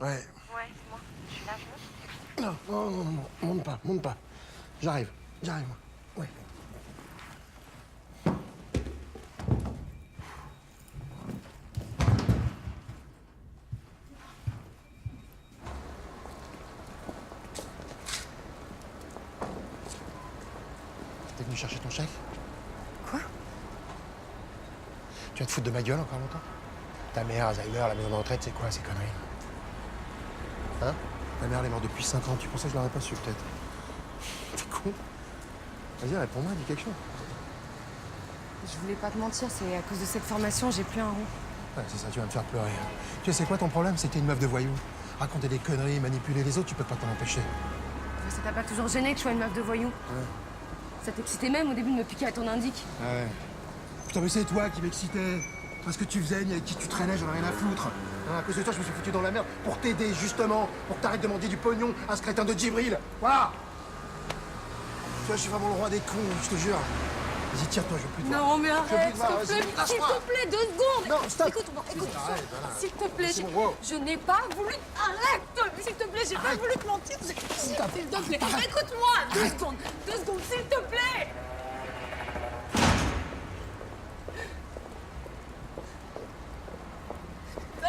Ouais. Ouais, c'est moi. Je suis là, je monte. Non, monte pas. J'arrive, moi. Ouais. T'es venu chercher ton chèque? Quoi? Tu vas te foutre de ma gueule encore longtemps? Ta mère, Alzheimer, la maison de retraite, c'est quoi ces conneries? Hein? Ta mère, elle est morte depuis 5 ans. Tu pensais que je l'aurais pas su, peut-être? T'es con? Vas-y, réponds-moi, dis quelque chose. Je voulais pas te mentir, c'est à cause de cette formation, j'ai plus un rond. Ouais, c'est ça, tu vas me faire pleurer. Tu sais, c'est quoi ton problème? C'est que t'es une meuf de voyou. Raconter des conneries, manipuler les autres, tu peux pas t'en empêcher. Ça t'a pas toujours gêné que je sois une meuf de voyou? Ouais. Ça t'excitait même au début de me piquer à ton indique? Ouais. Putain, mais c'est toi qui m'excitais. Parce que tu faisais, avec qui tu traînais, j'en ai rien à foutre. Hein, à cause de toi, je me suis foutu dans la merde pour t'aider, justement. Pour que t'arrêtes de demander du pognon à ce crétin de Djibril. Voilà. Tu vois, je suis vraiment le roi des cons, je te jure. Vas-y, tire-toi, je veux plus te voir. Non, mais arrête, Vas-y, s'il te plaît, 2 secondes. Non, stop. Écoute-moi, Arrête, voilà. s'il te plaît, C'est bon, wow. je n'ai pas voulu... Arrête, s'il te plaît, j'ai pas voulu te mentir. S'il te plaît, écoute-moi, 2 secondes, s'il te plaît. Non.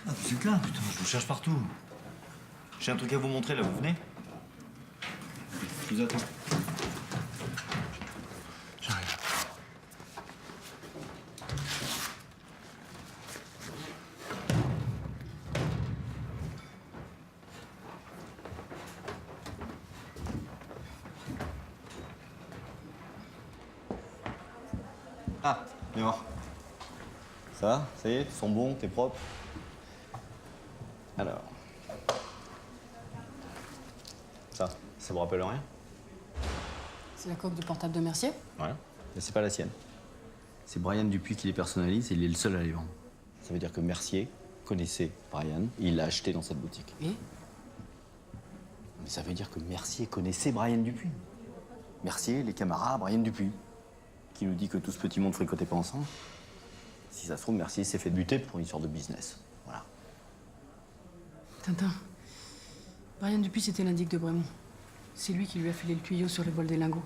Ah, vous êtes là, putain, je vous cherche partout. J'ai un truc à vous montrer, là, vous venez? Je vous attends. J'arrive. Ah, viens voir. Ça va? Ça y est, ils sont bons, t'es propre? Alors. Ça vous rappelle rien? C'est la coque du portable de Mercier? Ouais. Mais c'est pas la sienne. C'est Brian Dupuis qui les personnalise et il est le seul à les vendre. Ça veut dire que Mercier connaissait Brian et il l'a acheté dans cette boutique. Et? Mais ça veut dire que Mercier connaissait Brian Dupuis. Mercier, les camarades, Brian Dupuis. Qui nous dit que tout ce petit monde fricotait pas ensemble. Si ça se trouve, Mercier s'est fait buter pour une sorte de business. Voilà. Tintin. Brian Dupuis, c'était l'indique de Brémond. C'est lui qui lui a filé le tuyau sur le vol des lingots.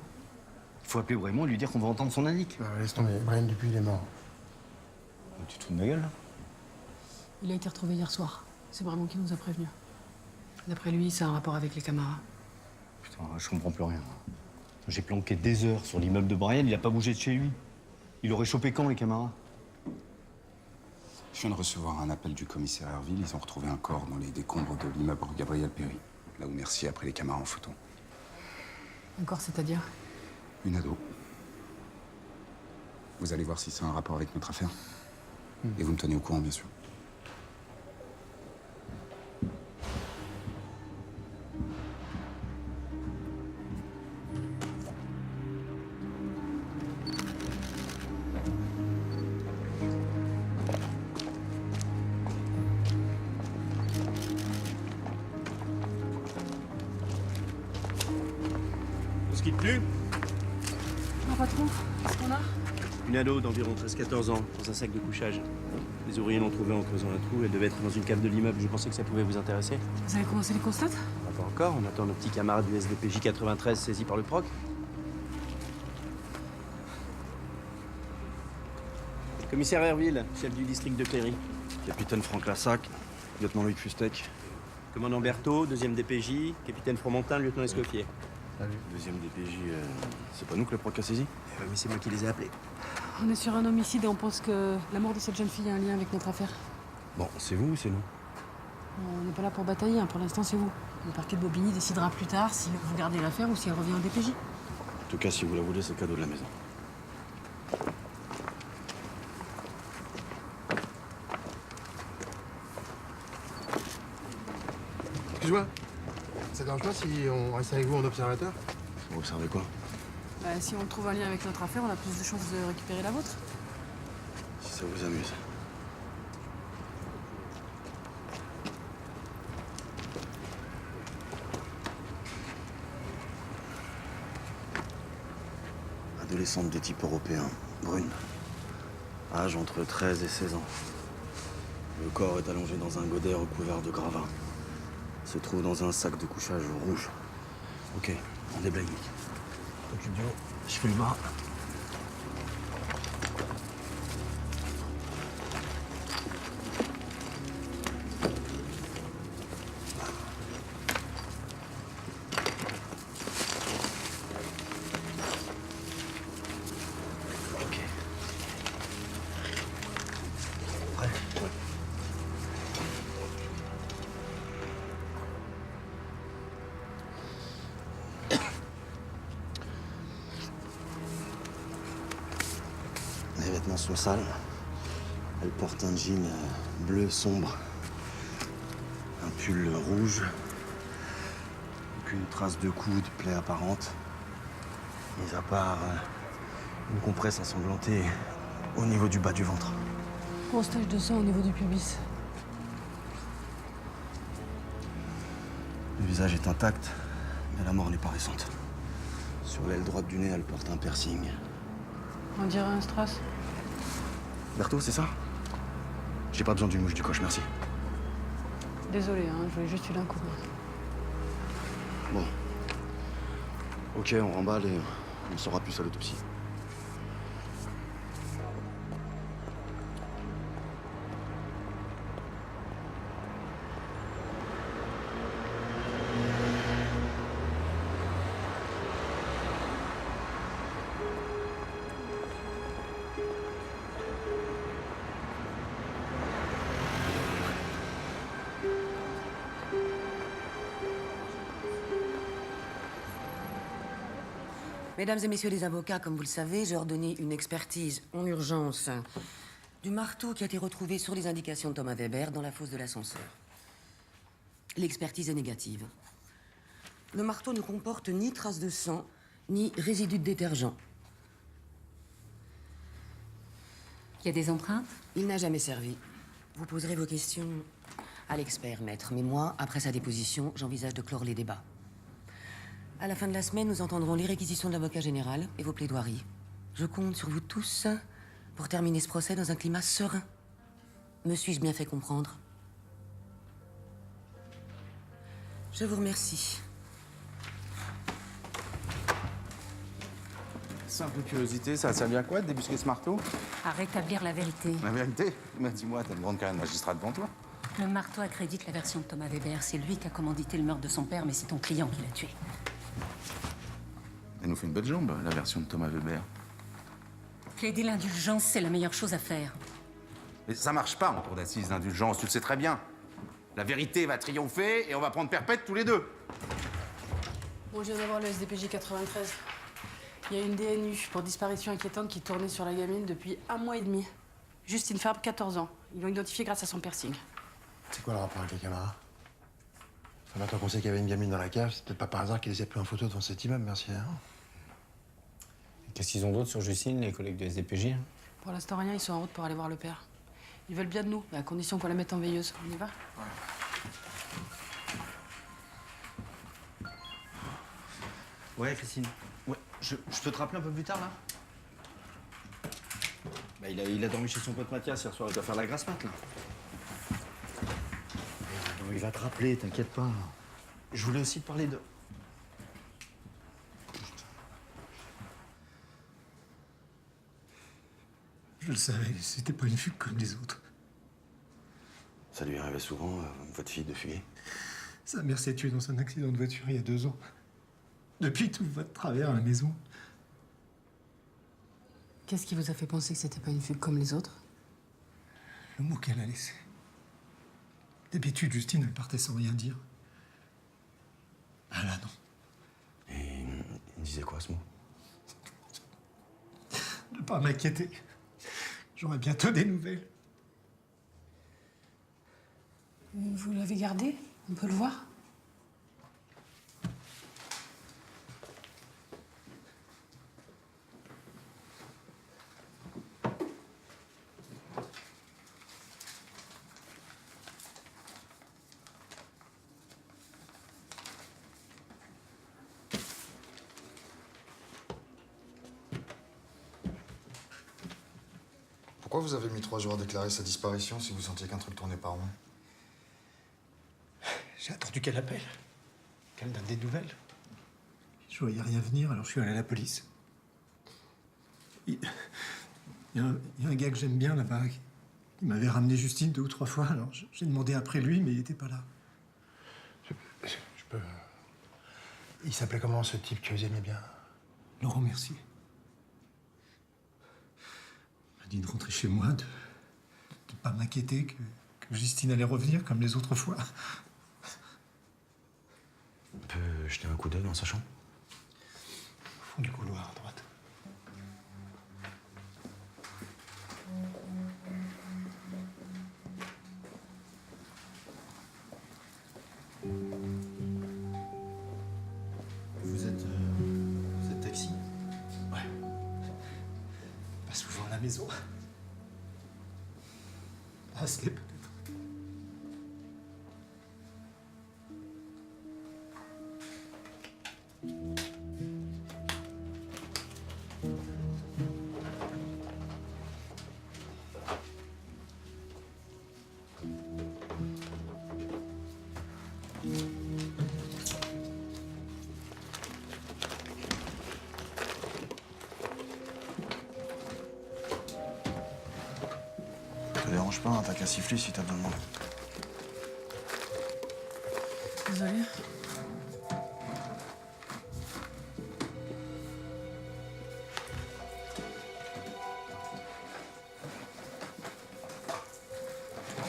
Il faut appeler Brémond et lui dire qu'on va entendre son indique. Laisse tomber, Brian Dupuis, il est mort. Tu te fous de ma gueule, là? Il a été retrouvé hier soir. C'est Brémond qui nous a prévenus. D'après lui, ça a un rapport avec les camarades. Putain, je comprends plus rien. J'ai planqué des heures sur l'immeuble de Brian, il a pas bougé de chez lui. Il aurait chopé quand, les camarades? Je viens de recevoir un appel du commissaire Herville. Ils ont retrouvé un corps dans les décombres de l'immeuble Gabriel Péry, là où Mercier a pris les camarades en photo. Encore, c'est-à-dire? Une ado. Vous allez voir si c'est un rapport avec notre affaire. Et vous me tenez au courant, bien sûr. On se quitte plus? Non, patron, qu'est-ce qu'on a? Une ado d'environ 13-14 ans, dans un sac de couchage. Les ouvriers l'ont trouvée en creusant un trou. Elle devait être dans une cave de l'immeuble. Je pensais que ça pouvait vous intéresser. Vous avez commencé les constats? Pas encore. On attend nos petits camarades du SDPJ 93 saisis par le proc. Commissaire Herville, chef du district de Cléry. Capitaine Franck Lassac, lieutenant Loïc Fustec. Commandant Berthaud, deuxième DPJ. Capitaine Fromentin, lieutenant Escoffier. Deuxième DPJ, c'est pas nous que le proc a saisi? Mais c'est moi qui les ai appelés. On est sur un homicide et on pense que la mort de cette jeune fille a un lien avec notre affaire. Bon, c'est vous ou c'est nous? On n'est pas là pour batailler, hein. Pour l'instant, c'est vous. Le parquet de Bobigny décidera plus tard si vous gardez l'affaire ou si elle revient au DPJ. En tout cas, si vous la voulez, c'est le cadeau de la maison. Excuse-moi. Ça dérange pas si on reste avec vous en observateur? Vous observez quoi? Bah, si on trouve un lien avec notre affaire, on a plus de chances de récupérer la vôtre. Si ça vous amuse. Adolescente de type européen, brune. Âge entre 13 et 16 ans. Le corps est allongé dans un godet recouvert de gravats. Se trouve dans un sac de couchage rouge. Ok, on déblaye, Nick. T'occupes du haut, je fais le bas. Ok. Prêt? Ouais. Les vêtements sont sales. Elle porte un jean bleu sombre. Un pull rouge. Aucune trace de coups, de plaie apparente. Mis à part une compresse ensanglantée au niveau du bas du ventre. Grosse tache de sang au niveau du pubis. Le visage est intact, mais la mort n'est pas récente. Sur l'aile droite du nez, elle porte un piercing. On dirait un strass. Berthaud, c'est ça? J'ai pas besoin d'une mouche du coche, merci. Désolé, hein, je voulais juste filer un coup. Bon. Ok, on remballe et on saura plus à l'autopsie. Mesdames et messieurs les avocats, comme vous le savez, j'ai ordonné une expertise en urgence du marteau qui a été retrouvé sur les indications de Thomas Weber dans la fosse de l'ascenseur. L'expertise est négative. Le marteau ne comporte ni traces de sang, ni résidus de détergent. Il y a des empreintes? Il n'a jamais servi. Vous poserez vos questions à l'expert, maître. Mais moi, après sa déposition, j'envisage de clore les débats. À la fin de la semaine, nous entendrons les réquisitions de l'avocat général et vos plaidoiries. Je compte sur vous tous pour terminer ce procès dans un climat serein. Me suis-je bien fait comprendre? Je vous remercie. Simple curiosité, ça sert bien à quoi de débusquer ce marteau? À rétablir la vérité. La vérité? Mais dis-moi, t'as une grande carrière de magistrat devant toi. Le marteau accrédite la version de Thomas Weber. C'est lui qui a commandité le meurtre de son père, mais c'est ton client qui l'a tué. Elle nous fait une belle jambe, la version de Thomas Weber. Plaider l'indulgence, c'est la meilleure chose à faire. Mais ça marche pas en cour d'assises d'indulgence, tu le sais très bien. La vérité va triompher et on va prendre perpète tous les deux. Bon, je viens d'avoir le SDPJ 93. Il y a une DNU pour disparition inquiétante qui tournait sur la gamine depuis 1 mois et demi. Justine Fabre, 14 ans. Ils l'ont identifiée grâce à son piercing. C'est quoi le rapport avec les caméras? Enfin, maintenant qu'on sait qu'il y avait une gamine dans la cave, c'est peut-être pas par hasard qu'ils les aient pris en photo devant cet immeuble, merci. Hein. Qu'est-ce qu'ils ont d'autre sur Justine, les collègues du SDPJ? Pour l'instant, rien, ils sont en route pour aller voir le père. Ils veulent bien de nous, mais à condition qu'on la mette en veilleuse. On y va? Ouais, Christine. Ouais, je peux te rappeler un peu plus tard, là? Bah, il a dormi chez son pote Mathias hier soir, il doit faire la grasse mat, là. Il va te rappeler, t'inquiète pas. Je voulais aussi te parler de... Je le savais, c'était pas une fugue comme les autres. Ça lui arrivait souvent, votre fille, de fuguer? Sa mère s'est tuée dans un accident de voiture il y a 2 ans. Depuis, tout va de travers à la maison. Qu'est-ce qui vous a fait penser que c'était pas une fugue comme les autres? Le mot qu'elle a laissé. D'habitude, Justine, elle partait sans rien dire. Ah là, non. Et il disait quoi, ce mot? Ne pas m'inquiéter. J'aurai bientôt des nouvelles. Vous l'avez gardé? On peut le voir? Pourquoi vous avez mis 3 jours à déclarer sa disparition si vous sentiez qu'un truc tournait pas rond? J'ai attendu qu'elle appelle, qu'elle donne des nouvelles. Je voyais rien venir, alors je suis allé à la police. Il y a un gars que j'aime bien là-bas. Il m'avait ramené Justine 2 ou 3 fois, alors j'ai demandé après lui, mais il était pas là. Je peux... Il s'appelait comment, ce type que vous aimiez bien? Laurent Mercier. Il m'a dit de rentrer chez moi, de pas m'inquiéter, que Justine allait revenir comme les autres fois. On peut jeter un coup d'œil dans sa chambre? Au fond du couloir, à droite. Vous êtes taxi? Ouais. Pas souvent à la maison. Assez peut-être. Ça dérange pas, hein, t'as qu'à siffler si t'as besoin de moi. Désolée.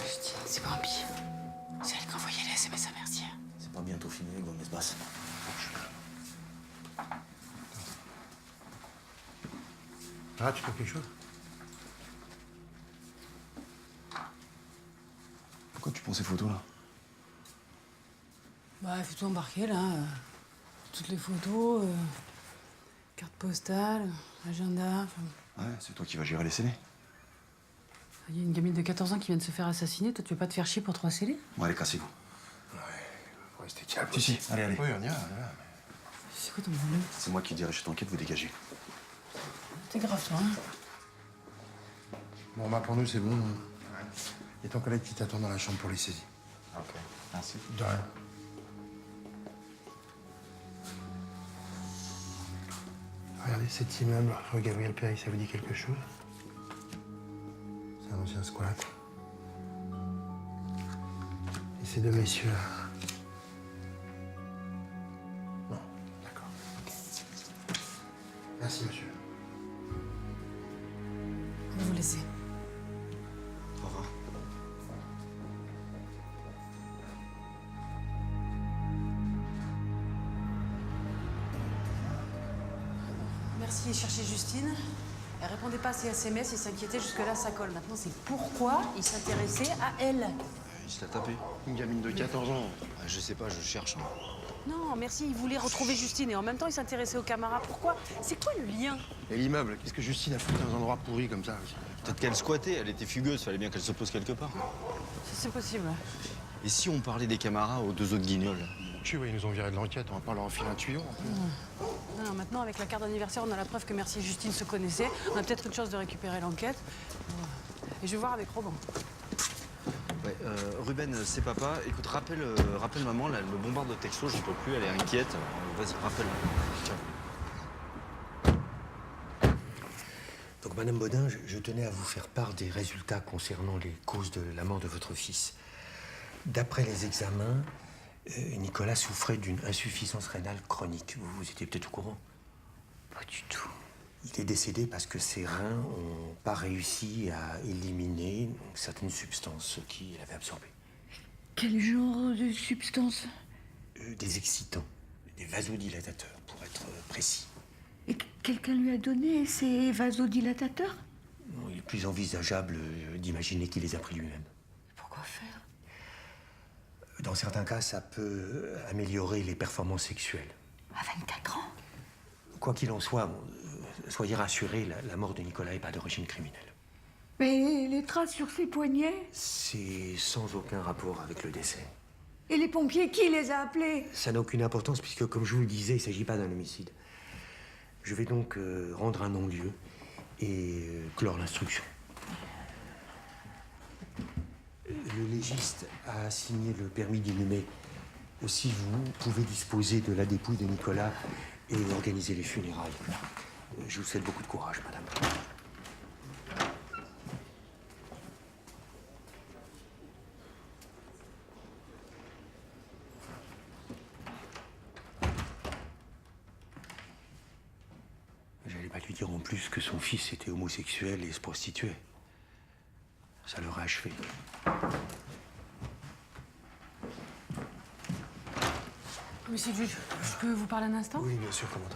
Justine, c'est pas un pire. C'est elle qui a envoyé les SMS à Mercier. C'est pas bientôt fini, Gomez Basse. Ah, tu trouves quelque chose? Pourquoi tu prends ces photos, là? Bah, les photos embarquées, là. Toutes les photos, carte postale, agenda. Ouais, c'est toi qui vas gérer les scellés. Il y a une gamine de 14 ans qui vient de se faire assassiner. Toi, tu veux pas te faire chier pour 3 scellés? Bon, allez, cassez-vous. Faut rester calme. Si, allez, allez. Oui, on y va, on y va. C'est quoi ton problème? C'est moi qui dirige cette enquête, vous dégagez. T'es grave, toi, hein? Bon, bah, pour nous, c'est bon. Il y a ton collègue qui t'attend dans la chambre pour les saisies. Ok, merci. De rien. Regardez cet immeuble, rue Gabriel Péry, ça vous dit quelque chose? C'est un ancien squat. Et ces 2 messieurs-là? Non, d'accord. Merci, monsieur. On va vous laisser. Au revoir. Merci, chercher Justine. Elle répondait pas à ses SMS, il s'inquiétait, jusque-là, ça colle. Maintenant, c'est pourquoi il s'intéressait à elle. Il se l'a tapé. Une gamine de 14 ans. Je sais pas, je cherche. Non, merci, il voulait retrouver Justine et en même temps, il s'intéressait aux camarades. Pourquoi? C'est quoi le lien? Et l'immeuble, qu'est-ce que Justine a foutu dans un endroit pourri comme ça? Peut-être qu'elle squattait, elle était fugueuse, fallait bien qu'elle se pose quelque part. C'est possible. Et si on parlait des camarades aux 2 autres guignols? Tu vois, ils nous ont viré de l'enquête, on va pas leur enfiler un tuyau. Non, maintenant, avec la carte d'anniversaire, on a la preuve que Mercier et Justine se connaissaient. On a peut-être une chance de récupérer l'enquête. Et je vais voir avec Robin. Ouais, Ruben, c'est papa. Écoute, rappelle maman, là, elle me bombarde de textos, j'en peux plus, elle est inquiète. Vas-y, rappelle-la. Tiens. Donc, Madame Baudin, je tenais à vous faire part des résultats concernant les causes de la mort de votre fils. D'après les examens, Nicolas souffrait d'une insuffisance rénale chronique. Vous étiez peut-être au courant? Pas du tout. Il est décédé parce que ses reins n'ont pas réussi à éliminer certaines substances qu'il avait absorbées. Quel genre de substance? Des excitants, des vasodilatateurs, pour être précis. Et quelqu'un lui a donné ces vasodilatateurs? Non, il est plus envisageable d'imaginer qu'il les a pris lui-même. Pourquoi faire? Dans certains cas, ça peut améliorer les performances sexuelles. À 24 ans? Quoi qu'il en soit, soyez rassurés, la mort de Nicolas n'est pas d'origine criminelle. Mais les traces sur ses poignets? C'est sans aucun rapport avec le décès. Et les pompiers, qui les a appelés? Ça n'a aucune importance puisque, comme je vous le disais, il ne s'agit pas d'un homicide. Je vais donc rendre un non-lieu et clore l'instruction. Le légiste a signé le permis d'inhumer. Aussi, vous pouvez disposer de la dépouille de Nicolas et organiser les funérailles. Je vous souhaite beaucoup de courage, madame. J'allais pas lui dire en plus que son fils était homosexuel et se prostituait. Ça l'aurait achevé. Monsieur le juge, je peux vous parler un instant? Oui, bien sûr, commandant.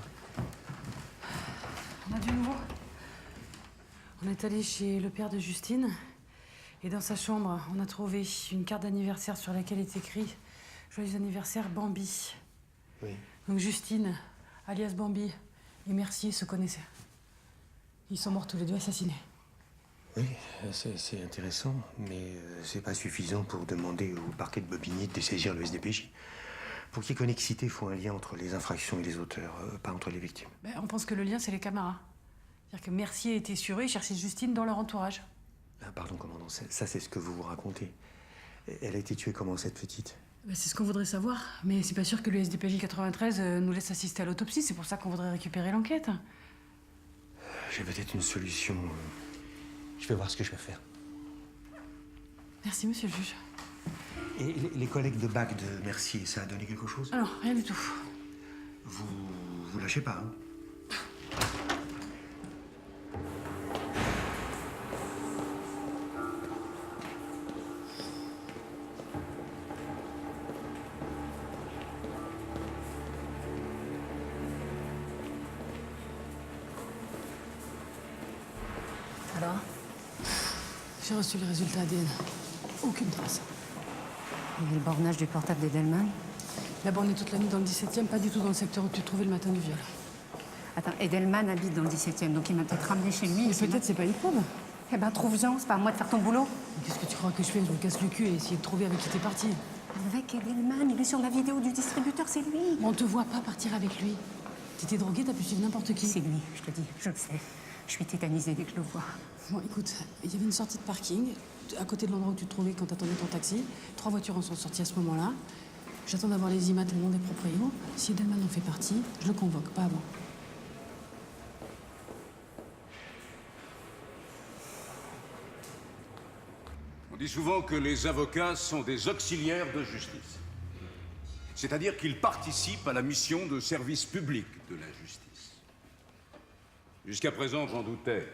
On a du nouveau. On est allé chez le père de Justine et dans sa chambre, on a trouvé une carte d'anniversaire sur laquelle est écrit « Joyeux anniversaire, Bambi ». Oui. Donc Justine, alias Bambi, et Mercier se connaissaient. Ils sont morts tous les deux assassinés. Oui, c'est intéressant, mais c'est pas suffisant pour demander au parquet de Bobigny de saisir le SDPJ. Pour qu'il y ait connexité, il faut un lien entre les infractions et les auteurs, pas entre les victimes. Ben, on pense que le lien, c'est les camarades. C'est-à-dire que Mercier était sur eux et cherchait Justine dans leur entourage. Ah, pardon, commandant, ça c'est ce que vous vous racontez. Elle a été tuée comment, cette petite? Ben, c'est ce qu'on voudrait savoir, mais c'est pas sûr que le SDPJ 93 nous laisse assister à l'autopsie, c'est pour ça qu'on voudrait récupérer l'enquête. J'ai peut-être une solution. Je vais voir ce que je peux faire. Merci, monsieur le juge. Et les collègues de bac de Mercier, ça a donné quelque chose? Ah non, rien du tout. Vous lâchez pas, hein? Alors? J'ai reçu les résultats ADN. Aucune trace. Et le bornage du portable d'Edelman? La borne est toute la nuit dans le 17e, pas du tout dans le secteur où tu te trouvais le matin du viol. Attends, Edelman habite dans le 17e, donc il m'a peut-être ramené chez lui. Mais peut-être c'est pas une preuve. Eh ben, trouve-en, c'est pas à moi de faire ton boulot. Mais qu'est-ce que tu crois que je fais? Je me casse le cul et essayer de trouver avec qui t'es parti. Avec Edelman, il est sur la vidéo du distributeur, c'est lui. On te voit pas partir avec lui. T'étais drogué, t'as pu suivre n'importe qui. C'est lui, je te dis, je le sais. Je suis tétanisée dès que je le vois. Bon, écoute, il y avait une sortie de parking, à côté de l'endroit où tu te trouvais quand t'attendais ton taxi. 3 voitures en sont sorties à ce moment-là. J'attends d'avoir les imats et le nom des proprios. Si Edelman en fait partie, je le convoque, pas avant. On dit souvent que les avocats sont des auxiliaires de justice. C'est-à-dire qu'ils participent à la mission de service public de la justice. Jusqu'à présent, j'en doutais.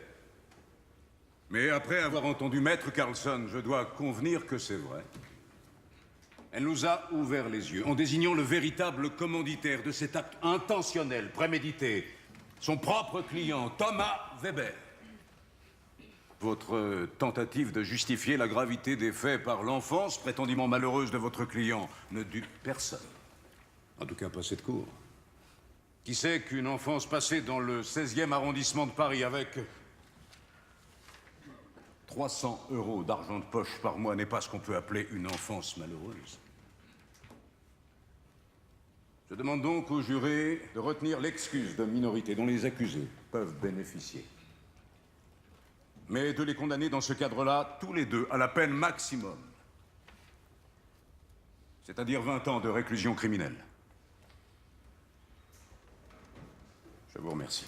Mais après avoir entendu Maître Carlson, je dois convenir que c'est vrai. Elle nous a ouvert les yeux en désignant le véritable commanditaire de cet acte intentionnel, prémédité, son propre client, Thomas Weber. Votre tentative de justifier la gravité des faits par l'enfance prétendument malheureuse de votre client ne dupe personne. En tout cas, pas cette cour. Qui sait qu'une enfance passée dans le 16e arrondissement de Paris avec 300 € d'argent de poche par mois n'est pas ce qu'on peut appeler une enfance malheureuse. Je demande donc aux jurés de retenir l'excuse de minorité dont les accusés peuvent bénéficier. Mais de les condamner dans ce cadre-là, tous les deux, à la peine maximum. C'est-à-dire 20 ans de réclusion criminelle. Je vous remercie.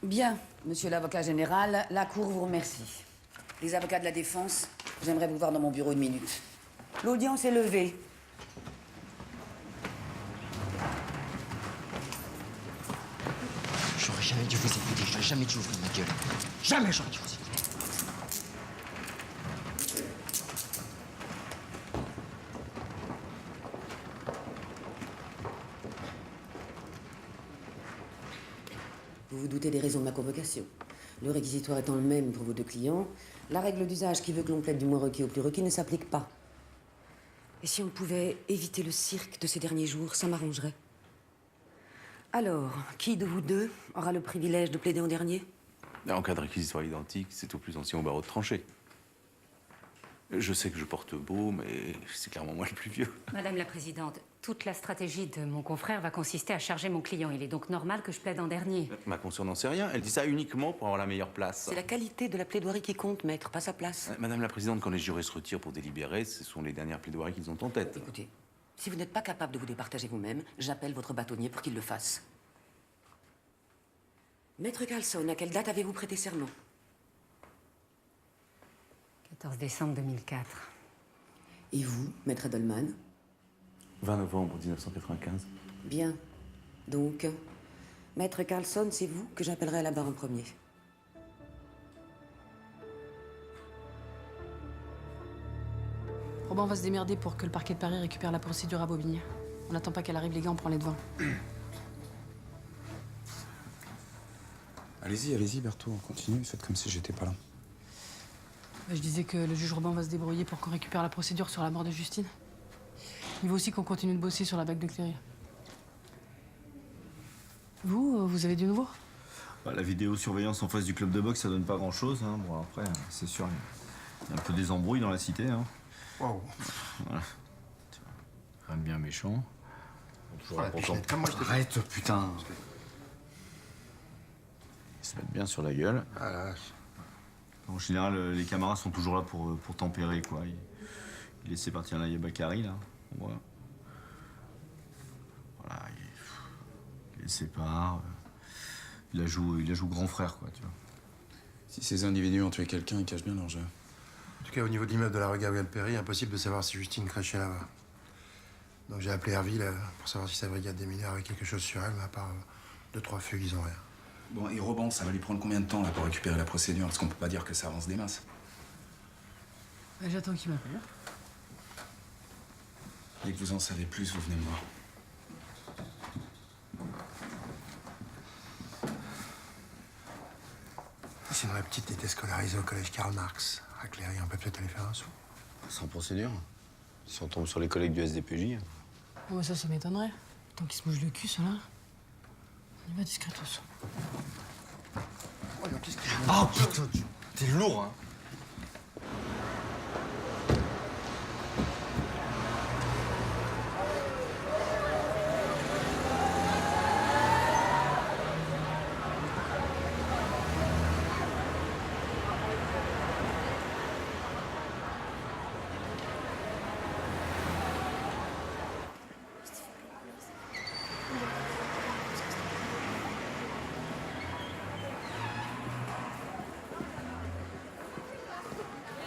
Bien, monsieur l'avocat général, la Cour vous remercie. Les avocats de la défense, j'aimerais vous voir dans mon bureau 1 minute. L'audience est levée. J'aurais jamais dû vous écouter, j'aurais jamais dû ouvrir ma gueule. Jamais j'aurais dû vous écouter. Vous vous doutez des raisons de ma convocation. Le réquisitoire étant le même pour vos deux clients, la règle d'usage qui veut que l'on plaide du moins requis au plus requis ne s'applique pas. Et si on pouvait éviter le cirque de ces derniers jours, ça m'arrangerait. Alors, qui de vous deux aura le privilège de plaider en dernier? En cas de réquisitoire identique, c'est au plus ancien au barreau de tranchée. Je sais que je porte beau, mais c'est clairement moi le plus vieux. Madame la Présidente, toute la stratégie de mon confrère va consister à charger mon client. Il est donc normal que je plaide en dernier. Ma consoeur n'en sait rien. Elle dit ça uniquement pour avoir la meilleure place. C'est la qualité de la plaidoirie qui compte, maître, pas sa place. Madame la Présidente, quand les jurés se retirent pour délibérer, ce sont les dernières plaidoiries qu'ils ont en tête. Écoutez, si vous n'êtes pas capable de vous départager vous-même, j'appelle votre bâtonnier pour qu'il le fasse. Maître Carlson, à quelle date avez-vous prêté serment? 14 décembre 2004. Et vous, maître Edelman? 20 novembre 1995. Bien. Donc, maître Carlson, c'est vous que j'appellerai à la barre en premier. Robin va se démerder pour que le parquet de Paris récupère la procédure à Bobigny. On n'attend pas qu'elle arrive, les gars, on prend les devants. Allez-y, Berthaud, continue, faites comme si j'étais pas là. Je disais que le juge Robin va se débrouiller pour qu'on récupère la procédure sur la mort de Justine. Il veut aussi qu'on continue de bosser sur la bague de Cléry. Vous avez du nouveau? La vidéosurveillance en face du club de boxe, ça donne pas grand-chose. Hein. Bon, après, c'est sûr, il y a un peu des embrouilles dans la cité. Hein. Wow. Voilà. Rien de bien méchant. Toujours important. Arrête, putain. Ils se mettent bien sur la gueule. Ah là. En général, les camarades sont toujours là pour tempérer, quoi. Il laissait partir Naya Bakary, là. On voit. Voilà, il les sépare. Il la joue grand frère, quoi, tu vois. Si ces individus ont tué quelqu'un, ils cachent bien leur jeu. En tout cas, au niveau de l'immeuble de la rue Gabriel-Péry, impossible de savoir si Justine crachait là-bas. Donc j'ai appelé Herville pour savoir si sa brigade des mineurs avait quelque chose sur elle, mais à part 2-3 fugues, ils ont rien. Bon, et Robin, ça va lui prendre combien de temps là pour récupérer la procédure? Parce qu'on peut pas dire que ça avance des masses. J'attends qu'il m'appelle. Dès que vous en savez plus, vous venez me voir. Sinon, la petite était scolarisée au collège Karl Marx. À Cléry, on peut peut-être aller faire un saut. Sans procédure. Si on tombe sur les collègues du SDPJ. Oh, bah ça m'étonnerait. Tant qu'il se bouge le cul, cela. On y va discretos. Oh putain, t'es lourd, hein.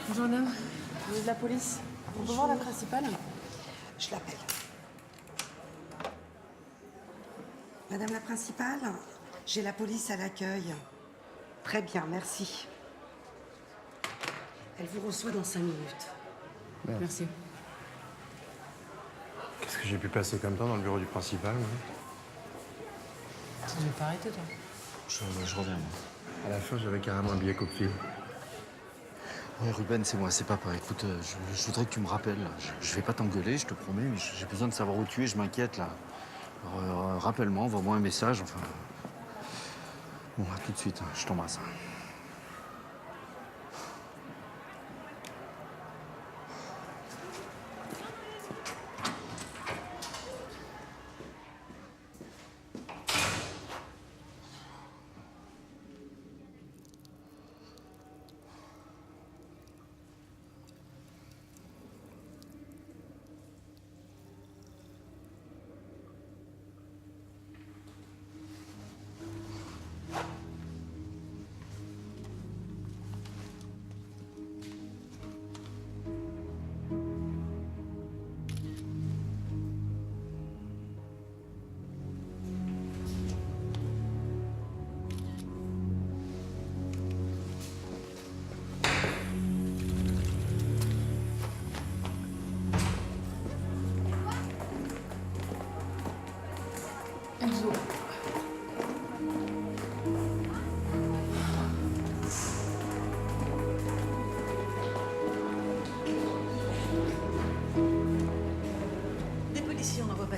Bonjour madame, vous êtes de la police. On peut voir la principale? Je l'appelle. Madame la principale, j'ai la police à l'accueil. Très bien, merci. Elle vous reçoit dans 5 minutes. Merci. Qu'est-ce que j'ai pu passer comme temps dans le bureau du principal, moi? Tu ne veux pas arrêter, toi? Je reviens, moi. À la fin, j'avais carrément un billet coup de fil. Ouais, Ruben, c'est moi, c'est papa. Écoute, je voudrais que tu me rappelles. Je vais pas t'engueuler, je te promets, mais j'ai besoin de savoir où tu es, je m'inquiète, là. Rappelle-moi, envoie-moi un message, enfin... Bon, à tout de suite, hein. Je t'embrasse.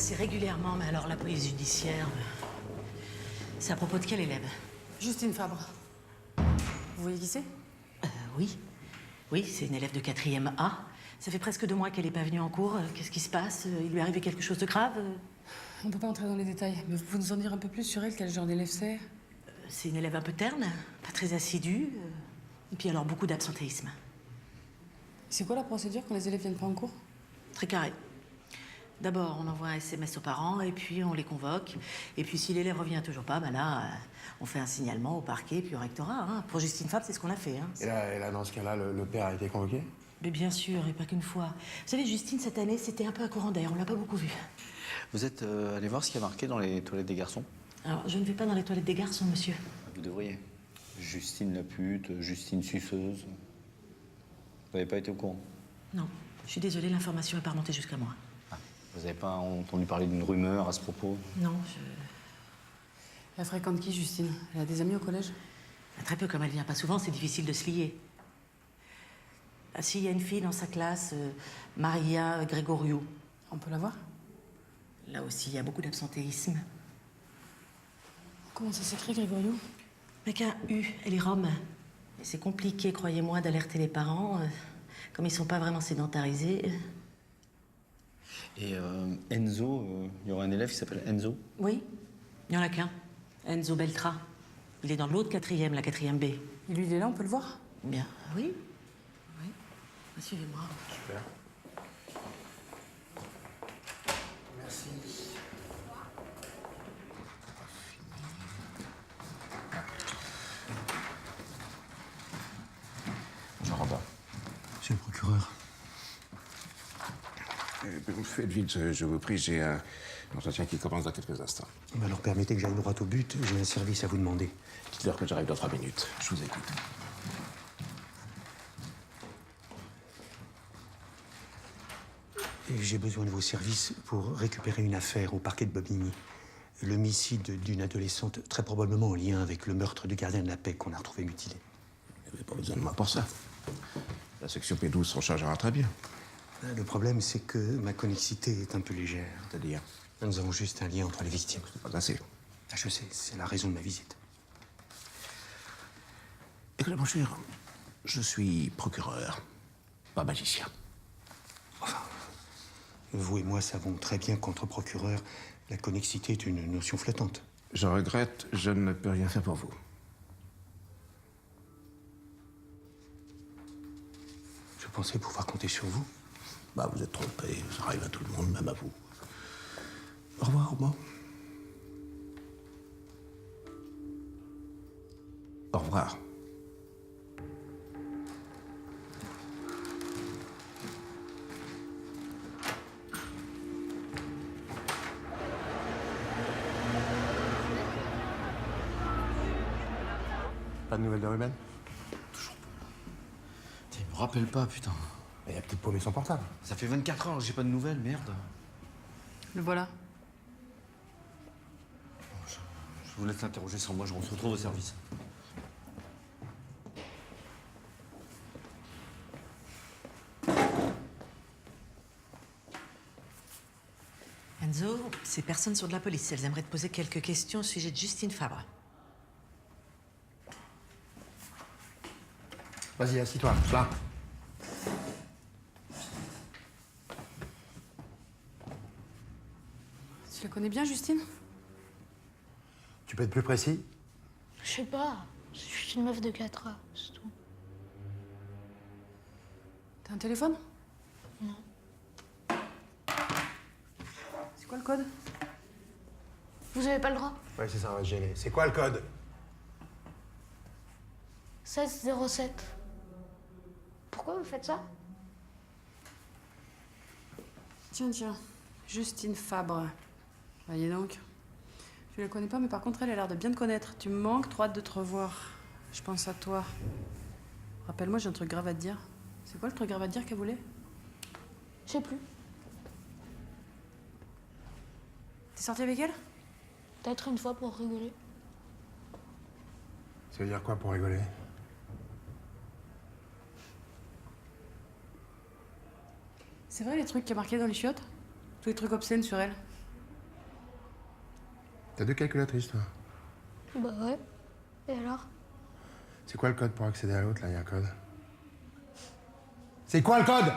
assez régulièrement, mais alors la police judiciaire... C'est à propos de quelle élève? Justine Fabre. Vous voyez qui c'est? Oui. Oui, c'est une élève de 4e A. Ça fait presque 2 mois qu'elle n'est pas venue en cours. Qu'est-ce qui se passe? Il lui est arrivé quelque chose de grave? On peut pas entrer dans les détails, mais vous pouvez nous en dire un peu plus sur elle? Quel genre d'élève c'est? C'est une élève un peu terne, pas très assidue. Et puis alors, beaucoup d'absentéisme. C'est quoi la procédure quand les élèves viennent pas en cours? Très carré. D'abord, on envoie un SMS aux parents, et puis on les convoque. Et puis si l'élève revient toujours pas, ben là, on fait un signalement au parquet, puis au rectorat. Hein. Pour Justine Fabre, c'est ce qu'on a fait. Hein. Et là, dans ce cas-là, le père a été convoqué? Mais bien sûr, et pas qu'une fois. Vous savez, Justine, cette année, c'était un peu un courant d'air. On l'a pas beaucoup vue. Vous êtes allé voir ce qu'il y a marqué dans les toilettes des garçons? Alors, je ne vais pas dans les toilettes des garçons, monsieur. Vous devriez. Justine la pute, Justine suceuse. Vous n'avez pas été au courant? Non. Je suis désolée, l'information n'est pas remontée jusqu'à moi. Vous n'avez pas entendu parler d'une rumeur à ce propos? Non, Elle fréquente qui, Justine? Elle a des amis au collège? Très peu, comme elle vient pas souvent, c'est difficile de se lier. Ah si, il y a une fille dans sa classe, Maria Gregoriou. On peut la voir? Là aussi, il y a beaucoup d'absentéisme. Comment ça s'écrit, Gregoriou? Avec un U, elle est rome. Et c'est compliqué, croyez-moi, d'alerter les parents. Comme ils sont pas vraiment sédentarisés. Et Enzo, il y aura un élève qui s'appelle Enzo? Oui, il n'y en a qu'un. Enzo Beltra. Il est dans l'autre 4e, la 4e B. Et lui, il est là, on peut le voir? Bien, oui. Oui. Suivez-moi. Super. Merci. Jean Robin. Monsieur le procureur. Faites vite, je vous prie, j'ai un entretien qui commence dans quelques instants. Alors permettez que j'aille droit au but, j'ai un service à vous demander. Dites-leur que j'arrive dans 3 minutes. Je vous écoute. Et j'ai besoin de vos services pour récupérer une affaire au parquet de Bobigny. L'homicide d'une adolescente, très probablement en lien avec le meurtre du gardien de la paix qu'on a retrouvé mutilé. Vous n'avez pas besoin de moi pour ça. La section P12 s'en chargera très bien. Le problème, c'est que ma connexité est un peu légère. C'est-à-dire? Nous avons juste un lien entre les victimes. C'est pas assez. Ah, je sais, c'est la raison de ma visite. Écoutez, mon cher, je suis procureur, pas magicien. Enfin, vous et moi savons très bien qu'entre procureurs, la connexité est une notion flottante. Je regrette, je ne peux rien faire pour vous. Je pensais pouvoir compter sur vous. Bah, vous êtes trompé, ça arrive à tout le monde, même à vous. Au revoir, Armand. Au revoir. Pas de nouvelles de Ruben? Il me rappelle pas, putain. Il a peut-être paumé son portable. Ça fait 24 heures que j'ai pas de nouvelles, merde. Le voilà. Je vous laisse l'interroger sans moi, je se retrouve au service. Enzo, ces personnes sont de la police. Elles aimeraient te poser quelques questions au sujet de Justine Fabre. Vas-y, assis-toi, là. Tu la connais bien, Justine? Tu peux être plus précis? Je sais pas. C'est juste une meuf de 4 ans, c'est tout. T'as un téléphone? Non. C'est quoi le code? Vous avez pas le droit? Ouais, c'est ça, on va se gêner. C'est quoi le code? 1607. Pourquoi vous faites ça? Tiens. Justine Fabre. Voyez donc. Je la connais pas, mais par contre, elle a l'air de bien te connaître. Tu me manques, trop hâte de te revoir. Je pense à toi. Rappelle-moi, j'ai un truc grave à te dire. C'est quoi le truc grave à te dire qu'elle voulait? Je sais plus. T'es sortie avec elle? Peut-être une fois pour rigoler. Ça veut dire quoi pour rigoler? C'est vrai les trucs qu'il y a marqués dans les chiottes? Tous les trucs obscènes sur elle? T'as 2 calculatrices, toi. Bah ouais. Et alors? C'est quoi le code pour accéder à l'autre, là? Il y a un code. C'est quoi le code?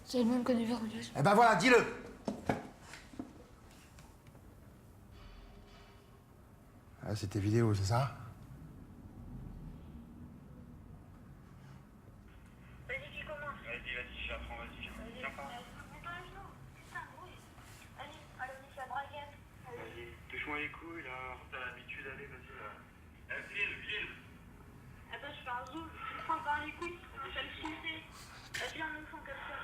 C'est le même que du verrouillage. Eh ben voilà, dis-le! Ah, c'est tes vidéos, c'est ça? Touche-moi les couilles, là. T'as l'habitude d'aller, vas-y, là. File. Attends, je fais un zoom. Tu me prends par les couilles. Ça me suffit. Vas-y, un enfant comme ça.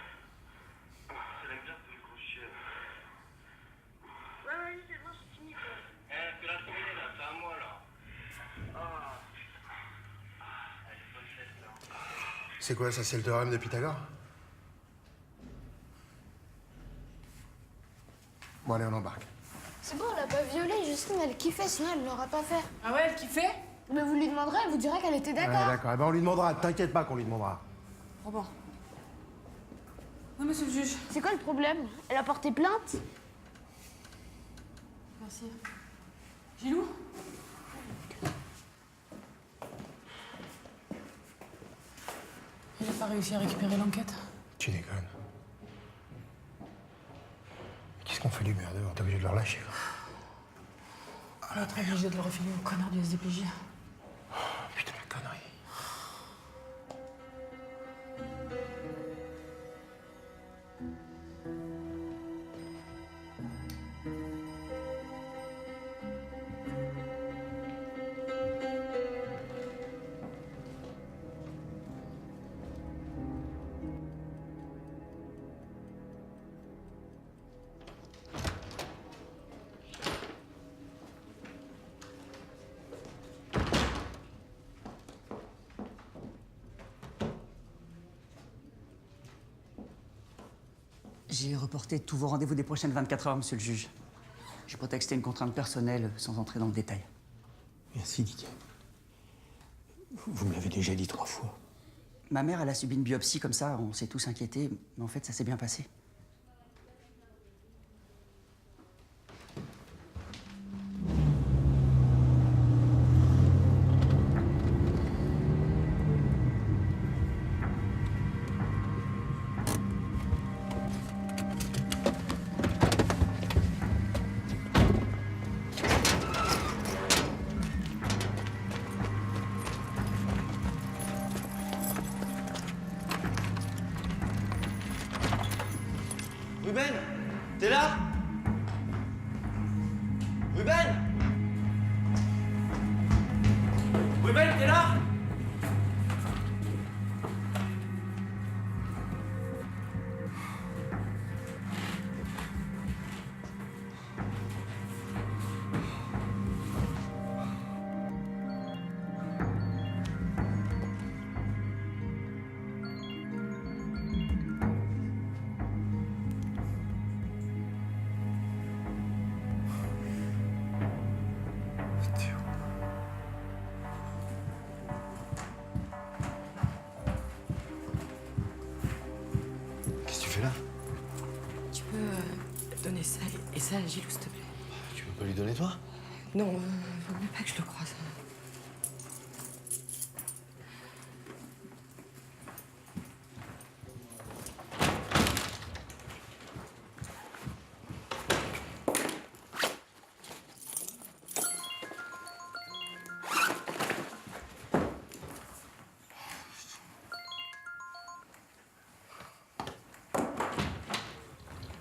Ça l'aime bien, ce gros chien. Ouais, vas-y, c'est bon, c'est fini, quoi. Fais la tournée, là. C'est à moi, là. Elle est bonne fête, là. C'est quoi, ça? C'est le théorème de Pythagore? Bon, allez, on embarque. C'est bon, elle a pas violé, Justine, elle kiffait, sinon elle l'aurait pas fait. Ah ouais, elle kiffait? Mais vous lui demanderez, elle vous dira qu'elle était d'accord. Ouais, d'accord. Eh ben, on lui demandera. T'inquiète pas qu'on lui demandera. Oh bon. Oui, monsieur le juge. C'est quoi le problème? Elle a porté plainte? Merci. Gilou? Il a pas réussi à récupérer l'enquête? Tu déconnes. Qu'est-ce qu'on fait du merde? T'es obligé de le relâcher, quoi. On va être obligé de le refiler au connard du SDPJ. Putain, la connerie. J'ai reporté tous vos rendez-vous des prochaines 24 heures, monsieur le juge. J'ai prétexté une contrainte personnelle sans entrer dans le détail. Merci, Didier. Vous me l'avez déjà dit 3 fois. Ma mère, elle a subi une biopsie comme ça, on s'est tous inquiétés, mais en fait, ça s'est bien passé. Ruben, t'es là? Ruben? Ruben, t'es là? Qu'est-ce que tu fais là? Tu peux donner ça et ça à Gilou, s'il te plaît. Tu peux pas lui donner, toi? Non, vaut mieux pas que je le croise.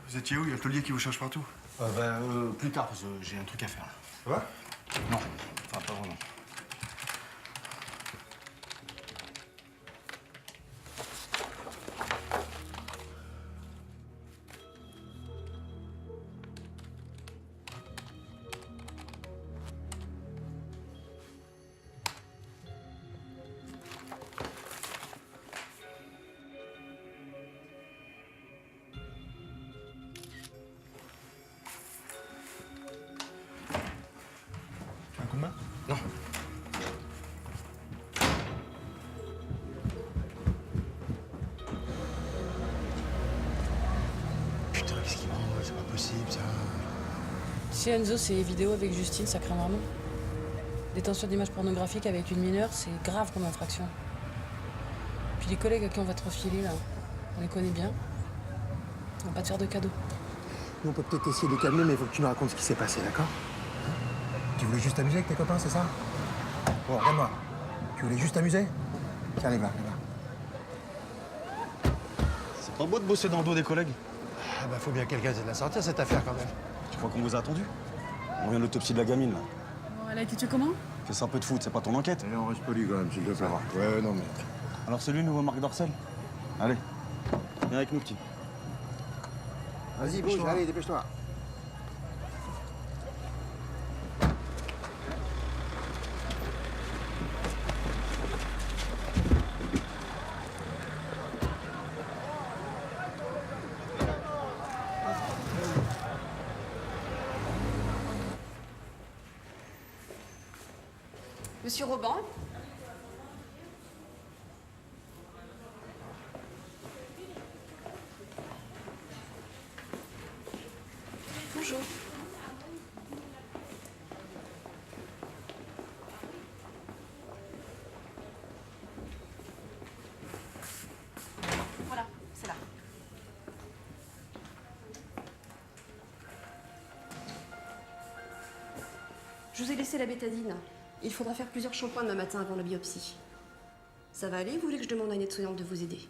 Vous étiez où? Il y a le taulier qui vous cherche partout. Plus tard, parce que j'ai un truc à faire, là. Ça va? Non, enfin, pas vraiment. Un coup de main? Non. Putain, qu'est-ce qu'il m'envoie? C'est pas possible, ça. Tu sais, Enzo, ces vidéos avec Justine, ça craint vraiment. Détention d'images pornographiques avec une mineure, c'est grave comme infraction. Puis les collègues à qui on va te refiler, là, on les connaît bien. On va pas te faire de cadeaux. Nous, on peut peut-être essayer de calmer, mais il faut que tu nous racontes ce qui s'est passé, d'accord? Tu voulais juste t'amuser avec tes copains, c'est ça? Bon, regarde-moi. Tu voulais juste t'amuser? Tiens, allez, va, allez, va. C'est pas beau de bosser dans le dos des collègues. Ah bah, faut bien que quelqu'un essaie de la sortir, cette affaire, quand même. Tu crois qu'on vous a attendu? On revient de l'autopsie de la gamine, là. Bon, elle a été tuée comment? Fais-ça un peu de foot, c'est pas ton enquête. Allez, on reste poli, quand même, s'il te plaît. Ouais, non, mais... Alors, c'est lui, le nouveau Marc Dorcel? Allez, viens avec nous, petit. Vas-y, bouge, allez, dépêche-toi. Monsieur Robin? Bonjour. Voilà, c'est là. Je vous ai laissé la bétadine. Il faudra faire plusieurs shampoings demain matin avant la biopsie. Ça va aller? Vous voulez que je demande à une aide-soignante de vous aider?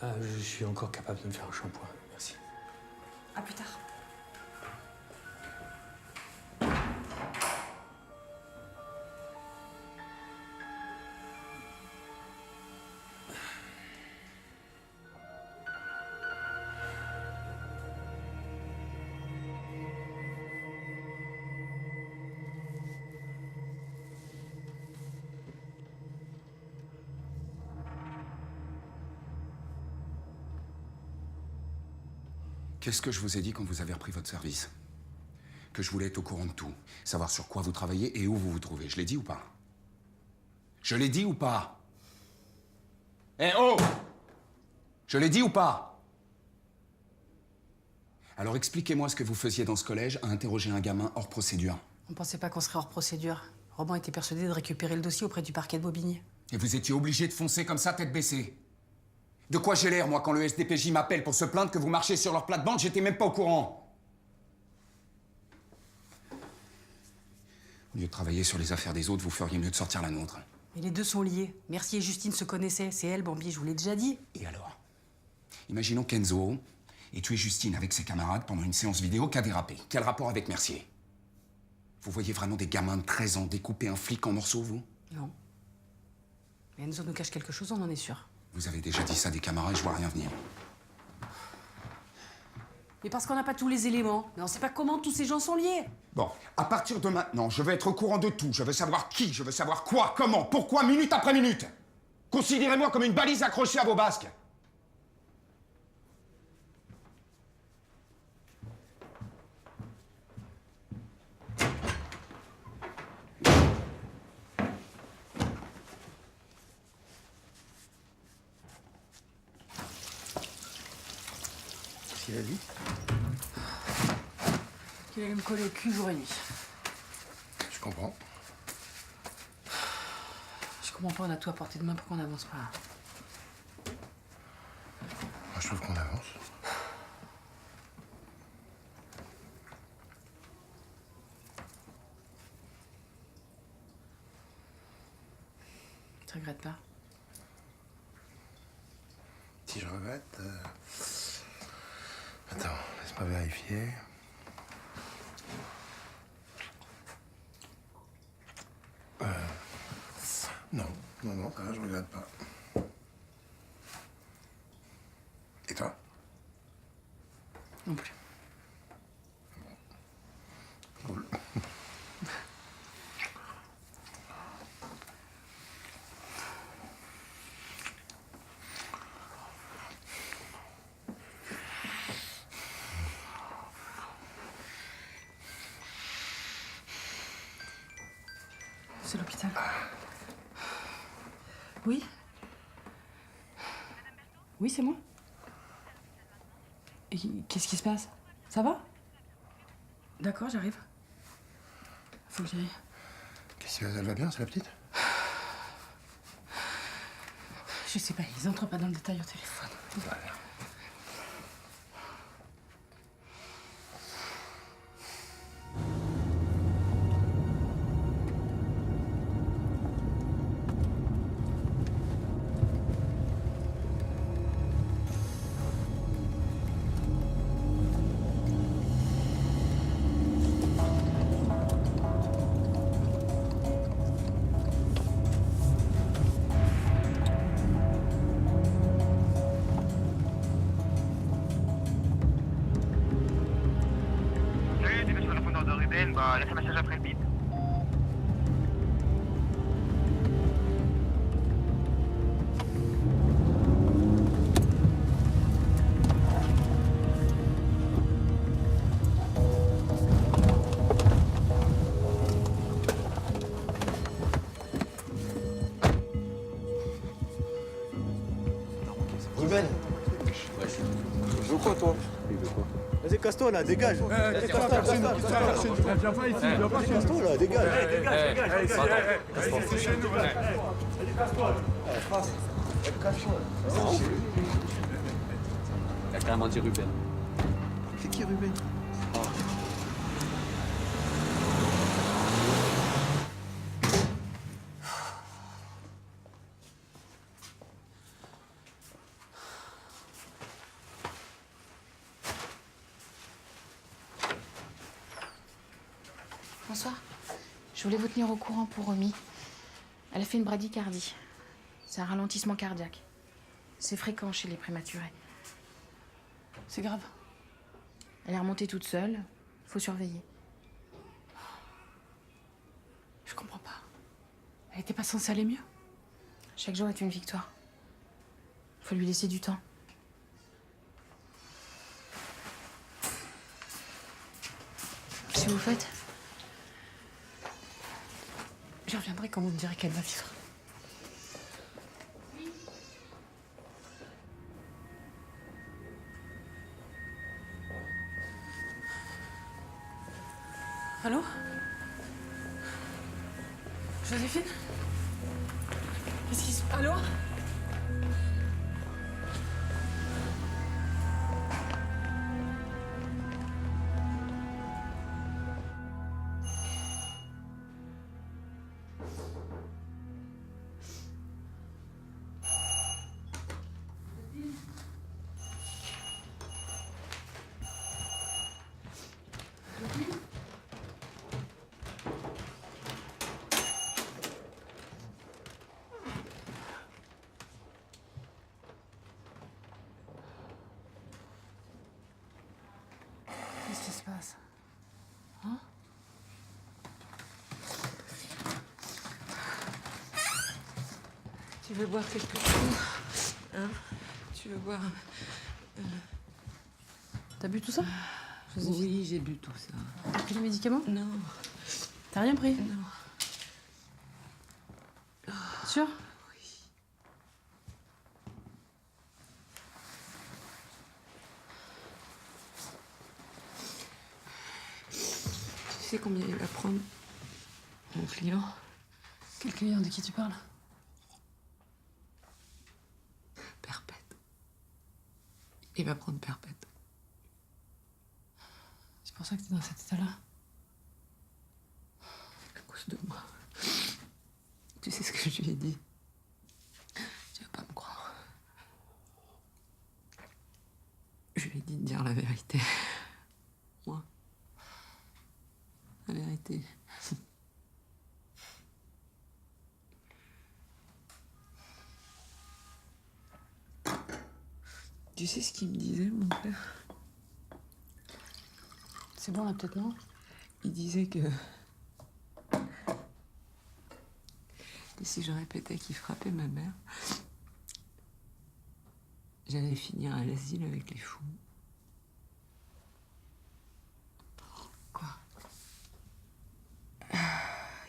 Je suis encore capable de me faire un shampoing, merci. À plus tard. Qu'est-ce que je vous ai dit quand vous avez repris votre service? Que je voulais être au courant de tout, savoir sur quoi vous travaillez et où vous vous trouvez. Je l'ai dit ou pas? Je l'ai dit ou pas? Eh oh! Je l'ai dit ou pas? Alors expliquez-moi ce que vous faisiez dans ce collège à interroger un gamin hors procédure. On pensait pas qu'on serait hors procédure. Robin était persuadé de récupérer le dossier auprès du parquet de Bobigny. Et vous étiez obligé de foncer comme ça, tête baissée. De quoi j'ai l'air, moi, quand le SDPJ m'appelle pour se plaindre que vous marchez sur leur plate-bande, j'étais même pas au courant. Au lieu de travailler sur les affaires des autres, vous feriez mieux de sortir la nôtre. Mais les deux sont liés. Mercier et Justine se connaissaient. C'est elle, Bambi, je vous l'ai déjà dit. Et alors? Imaginons qu'Enzo ait tué Justine avec ses camarades pendant une séance vidéo qui a dérapé. Quel rapport avec Mercier? Vous voyez vraiment des gamins de 13 ans découper un flic en morceaux, vous? Non. Mais Enzo nous cache quelque chose, on en est sûr. Vous avez déjà dit ça à des camarades, je vois rien venir. Mais parce qu'on n'a pas tous les éléments. Mais on sait pas comment tous ces gens sont liés. Bon, à partir de maintenant, je veux être au courant de tout. Je veux savoir qui, je veux savoir quoi, comment, pourquoi, minute après minute. Considérez-moi comme une balise accrochée à vos basques. Il a dit Qu'il allait me coller au cul jour et nuit. Je comprends. Je comprends pas, on a tout à portée de main pour qu'on n'avance pas. Moi, je trouve qu'on avance. Tu regrettes pas? Si je regrette... Attends, laisse-moi vérifier. Non, ça va, je regrette pas. Et toi? Non plus. Cool. C'est l'hôpital. Oui? Oui, c'est moi. Et qu'est-ce qui se passe? Ça va? D'accord, j'arrive. Faut que j'y aille. Qu'est-ce qu'elle va bien, c'est la petite? Je sais pas, ils entrent pas dans le détail au téléphone. Laisse un message après le bip. Ruben. Tu veux quoi, toi? Il veut quoi? Vas-y, casse-toi là, dégage! Vas-y, casse-toi, casse-toi! Viens pas ici, viens pas chez nous! Casse-toi là, dégage! Dégage! Casse-toi! Il a carrément dit Ruben. C'est qui Ruben? Bonsoir. Je voulais vous tenir au courant pour Romy. Elle a fait une bradycardie. C'est un ralentissement cardiaque. C'est fréquent chez les prématurés. C'est grave. Elle est remontée toute seule. Faut surveiller. Je comprends pas. Elle était pas censée aller mieux? Chaque jour est une victoire. Faut lui laisser du temps. Qu'est-ce que vous faites? Je reviendrai quand vous me direz qu'elle va vivre. Allô? Joséphine? Qu'est-ce qui se passe? Allô? Qu'est-ce qui se passe? Hein? Tu veux boire quelque chose? Hein? Tu veux boire... T'as bu tout ça? Oui, j'ai bu tout ça. T'as pris les médicaments? Non. T'as rien pris? Non. Sûr? Oui. Tu sais combien il va prendre, mon client? Quel client? De qui tu parles? Perpète. Il va prendre perpète. C'est pour ça que t'es dans cet état-là? À cause de moi. Tu sais ce que je lui ai dit? Tu vas pas me croire. Je lui ai dit de dire la vérité. Moi. La vérité. Tu sais ce qu'il me disait, mon père? C'est bon, là, peut-être non? Il disait que si je répétais qu'il frappait ma mère, j'allais finir à l'asile avec les fous. Quoi?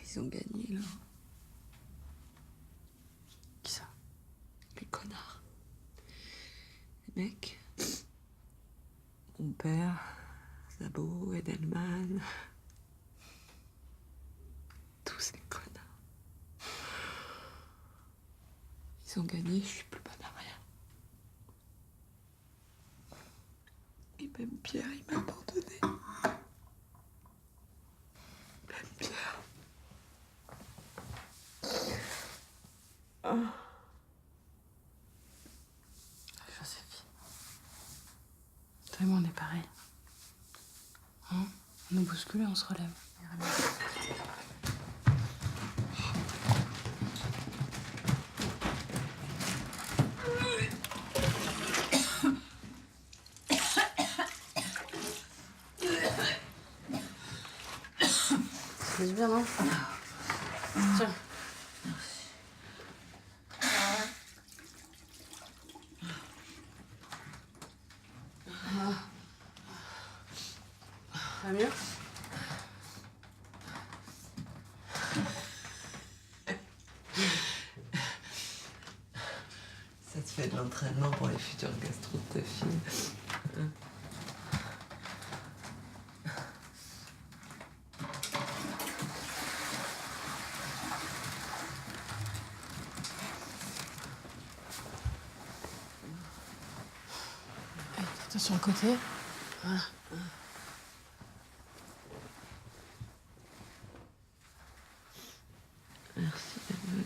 Ils ont gagné, là. Qui ça? Les connards. Les mecs. Mon père, Szabo, Edelman. Tous ces connards. Ils ont gagné, je suis plus bonne à rien. Et même Pierre, il m'a abandonné. Même Pierre. Ah. Joséphine. Toi et moi, on est pareil. Hein? On nous bouscule et on se relève. C'est bien, non? Tiens. Ça va mieux? Ça te fait de l'entraînement pour les futures gastro de ta fille. Hein? Toi sur le côté. Voilà. Merci d'être venu.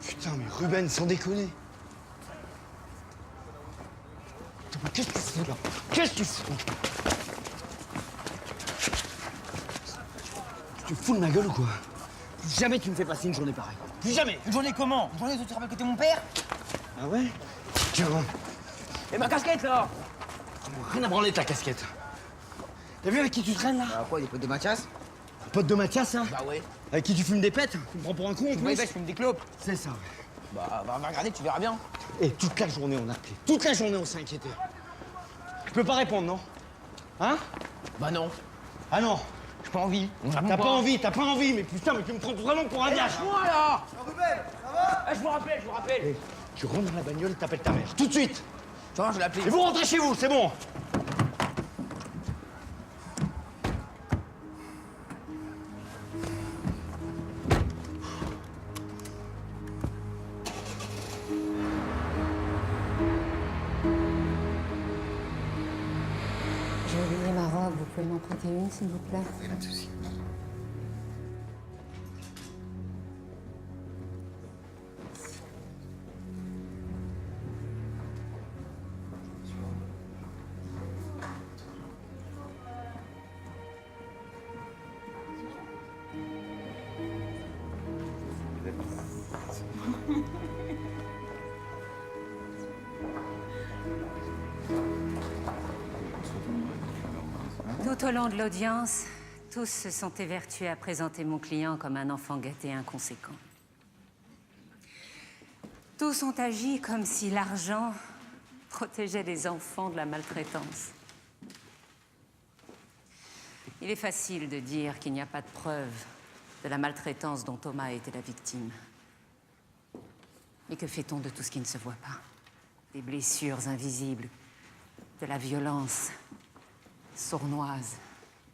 Putain, mais Ruben, sans déconner. Putain, mais qu'est-ce que tu fous là? Qu'est-ce que tu fous? Tu te fous de ma gueule ou quoi? Plus jamais tu me fais passer une journée pareille. Plus jamais. Une journée comment? Une journée où tu te rappelles que t'es mon père? Ah ouais? Tiens. Et ma casquette, là? Rien à branler de ta casquette. T'as vu avec qui tu traînes là? Bah quoi, des potes de Mathias? Un pote de Mathias, hein? Bah ouais. Avec qui tu fumes des pètes? Tu me prends pour un con en plus? Ouais, bah je fume des clopes. C'est ça. Bah va regarder, tu verras bien. Et toute la journée on a appelé. Toute la journée on s'est inquiété. Je peux pas répondre, non? Hein? Bah non. Ah non? J'ai pas envie. T'as pas envie, mais putain, mais tu me prends vraiment pour un gars. Lâche-moi là! Ruben, ça va? Je vous rappelle. Et tu rentres dans la bagnole et t'appelles ta mère. Tout de suite! Ça va, je l'ai appelé. Et vous rentrez chez vous, c'est bon! J'ai oublié ma robe, vous pouvez m'en prêter une, s'il vous plaît? Pas de soucis. Tout au long de l'audience, tous se sont évertués à présenter mon client comme un enfant gâté et inconséquent. Tous ont agi comme si l'argent protégeait les enfants de la maltraitance. Il est facile de dire qu'il n'y a pas de preuve de la maltraitance dont Thomas a été la victime. Mais que fait-on de tout ce qui ne se voit pas? Des blessures invisibles, de la violence sournoise,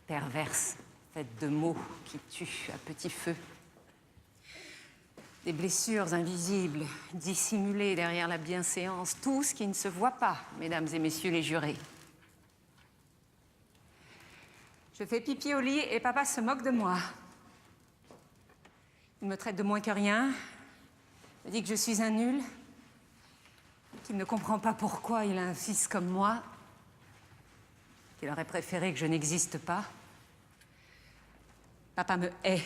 perverse, faite de mots qui tuent à petit feu. Des blessures invisibles, dissimulées derrière la bienséance, tout ce qui ne se voit pas, mesdames et messieurs les jurés. Je fais pipi au lit et papa se moque de moi. Il me traite de moins que rien, me dit que je suis un nul, qu'il ne comprend pas pourquoi il a un fils comme moi, qu'il aurait préféré que je n'existe pas. Papa me hait.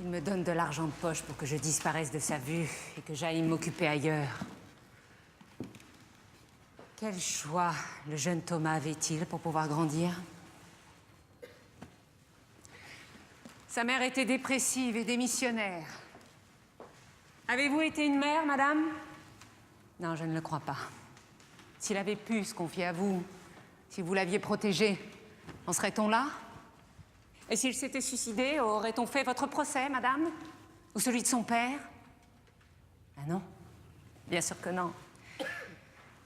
Il me donne de l'argent de poche pour que je disparaisse de sa vue et que j'aille m'occuper ailleurs. Quel choix le jeune Thomas avait-il pour pouvoir grandir? Sa mère était dépressive et démissionnaire. Avez-vous été une mère, madame? Non, je ne le crois pas. S'il avait pu se confier à vous, si vous l'aviez protégé, en serait-on là? Et s'il s'était suicidé, aurait-on fait votre procès, madame? Ou celui de son père? Ah non, bien sûr que non.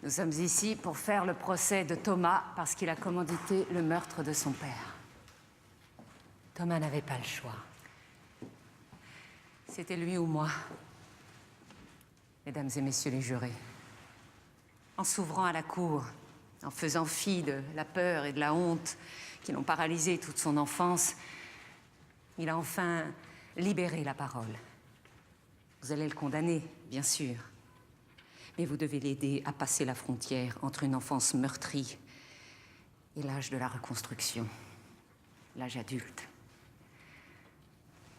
Nous sommes ici pour faire le procès de Thomas parce qu'il a commandité le meurtre de son père. Thomas n'avait pas le choix. C'était lui ou moi. Mesdames et messieurs les jurés, en s'ouvrant à la cour, en faisant fi de la peur et de la honte qui l'ont paralysé toute son enfance, il a enfin libéré la parole. Vous allez le condamner, bien sûr. Mais vous devez l'aider à passer la frontière entre une enfance meurtrie et l'âge de la reconstruction, l'âge adulte.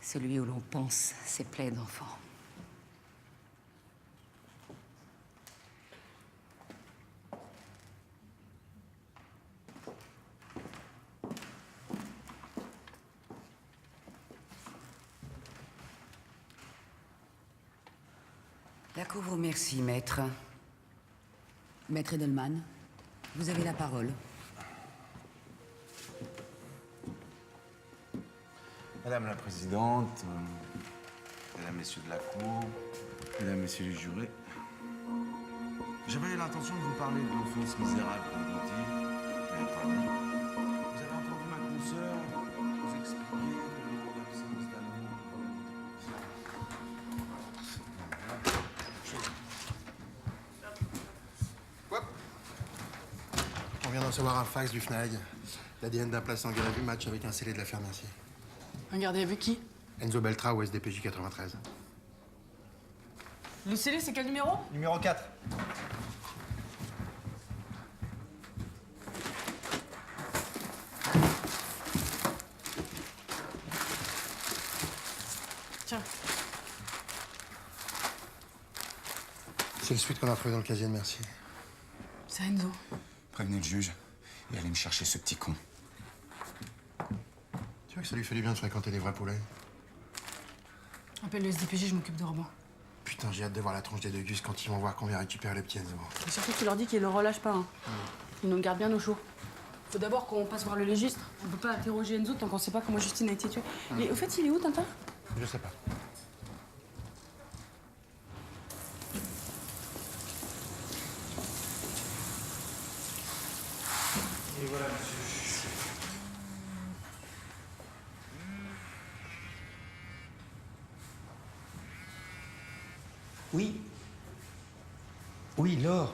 Celui où l'on pense ses plaies d'enfant. La Cour vous remercie, maître. Maître Edelman, vous avez la parole. Madame la Présidente, Mesdames, Messieurs de la Cour, Mesdames, Messieurs les jurés, j'avais l'intention de vous parler de l'enfance misérable que vous dites, mais pas vous. Vous avez entendu ma consoeur vous expliquer que l'absence d'amour. On vient d'en recevoir un fax du FNAG. L'ADN d'un placé en garde à vue match avec un scellé de l'affaire Mercier. Un gardé à vue qui? Enzo Beltra au SDPJ 93. Le scellé, c'est quel numéro? Numéro 4. Tiens. C'est le suite qu'on a trouvé dans le casier de Mercier. C'est Enzo. Prévenez le juge et allez me chercher ce petit con. Tu vois que ça lui fait du bien de fréquenter les vrais poulets. Appelle le SDPJ, je m'occupe de Robin. Putain, j'ai hâte de voir la tronche des deux gus quand ils vont voir qu'on vient récupérer le petit Enzo. Et surtout, tu leur dis qu'ils le relâchent pas. Hein. Ils nous gardent bien au chaud. Faut d'abord qu'on passe voir le légiste. On peut pas interroger Enzo tant qu'on sait pas comment Justine a été tuée. Et au fait, il est où, Tintin? Je sais pas. Et voilà, monsieur. Oui. Oui, Laure.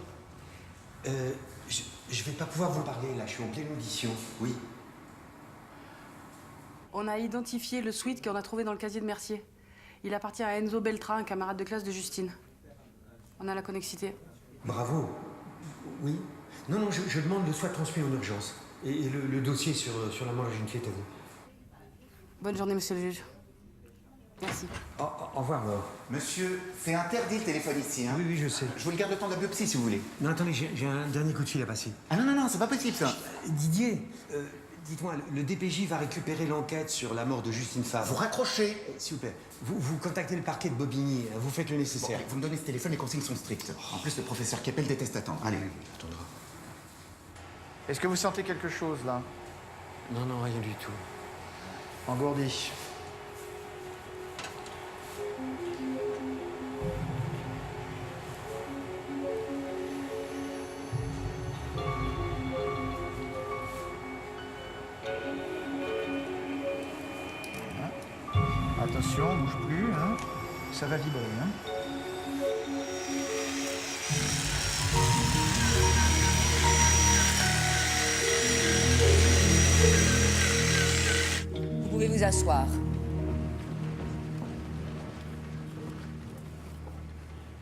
Je vais pas pouvoir vous parler, là. Je suis en pleine audition. Oui. On a identifié le suite qu'on a trouvé dans le casier de Mercier. Il appartient à Enzo Beltra, un camarade de classe de Justine. On a la connexité. Bravo. Oui. Non, non, je demande le soit transmis en urgence. Et le dossier sur la mort de la jeune fille est à vous. Bonne journée, monsieur le juge. Merci. Au revoir, Laure. Monsieur, c'est interdit le téléphone ici, hein? Oui, oui, je sais. Je vous le garde le temps de la biopsie, si vous voulez. Non, attendez, j'ai un dernier coup de fil à passer. Ah non, non, non, c'est pas possible, ça. Didier, dites-moi, le DPJ va récupérer l'enquête sur la mort de Justine Favre. Vous raccrochez. S'il vous plaît. Vous contactez le parquet de Bobigny, vous faites le nécessaire. Bon, vous me donnez ce téléphone, les consignes sont strictes. En plus, le professeur Keppel déteste attendre. Allez. Attendra. Est-ce que vous sentez quelque chose, là? Non, non, rien du tout. Engourdi. Attention, on bouge plus, hein. Ça va vibrer, hein. Vous pouvez vous asseoir.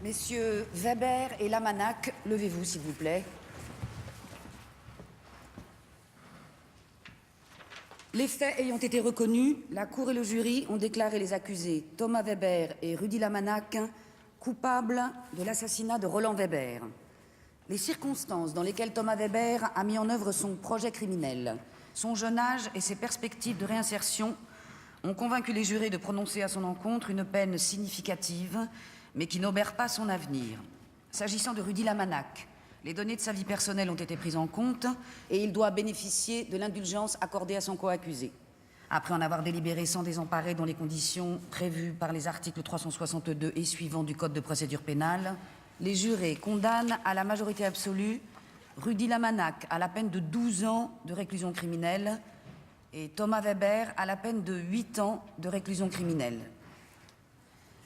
Messieurs Weber et Lamanac, levez-vous, s'il vous plaît. Les faits ayant été reconnus, la Cour et le jury ont déclaré les accusés Thomas Weber et Rudy Lamanac coupables de l'assassinat de Roland Weber. Les circonstances dans lesquelles Thomas Weber a mis en œuvre son projet criminel, son jeune âge et ses perspectives de réinsertion ont convaincu les jurés de prononcer à son encontre une peine significative, mais qui n'obère pas son avenir. S'agissant de Rudy Lamanac, les données de sa vie personnelle ont été prises en compte et il doit bénéficier de l'indulgence accordée à son coaccusé. Après en avoir délibéré sans désemparer dans les conditions prévues par les articles 362 et suivants du Code de procédure pénale, les jurés condamnent à la majorité absolue Rudy Lamanac à la peine de 12 ans de réclusion criminelle et Thomas Weber à la peine de 8 ans de réclusion criminelle.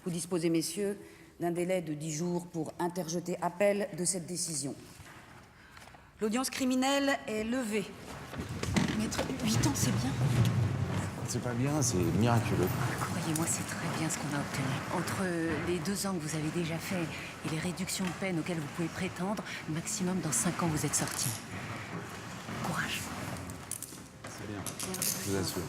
Vous disposez, messieurs, d'un délai de 10 jours pour interjeter appel de cette décision. L'audience criminelle est levée. Maître, 8 ans, c'est bien. C'est pas bien, c'est miraculeux. Croyez-moi, c'est très bien ce qu'on a obtenu. Entre les 2 ans que vous avez déjà fait et les réductions de peine auxquelles vous pouvez prétendre, maximum dans 5 ans, vous êtes sortis. Courage. C'est bien, je vous assure.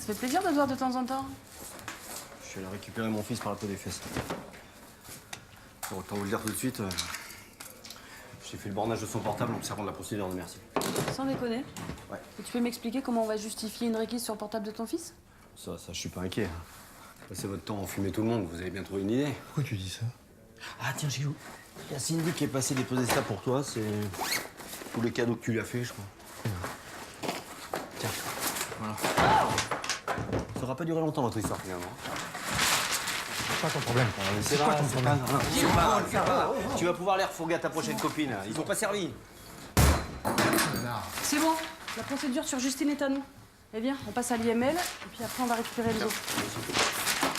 Ça fait plaisir de te voir de temps en temps. Je suis allé récupérer mon fils par la peau des fesses. Bon, autant vous le dire tout de suite, j'ai fait le bornage de son portable en observant la procédure de merci. Sans déconner. Ouais. Et tu peux m'expliquer comment on va justifier une réquise sur le portable de ton fils? Ça, je suis pas inquiet. Passez votre temps à enfumer tout le monde, vous avez bien trouvé une idée. Pourquoi tu dis ça? Ah tiens, Gilou, il y a Cindy qui est passée déposer ça pour toi, c'est tous les cadeaux que tu lui as fait, je crois. Tiens, voilà. Ça aura pas duré longtemps votre histoire finalement. C'est pas ton problème. C'est quoi ton problème? Tu vas pouvoir les refourguer à ta prochaine copine. Ils ont pas servi. C'est bon. La procédure sur Justine est à nous. Eh bien, on passe à l'IML, et puis après on va récupérer les autres.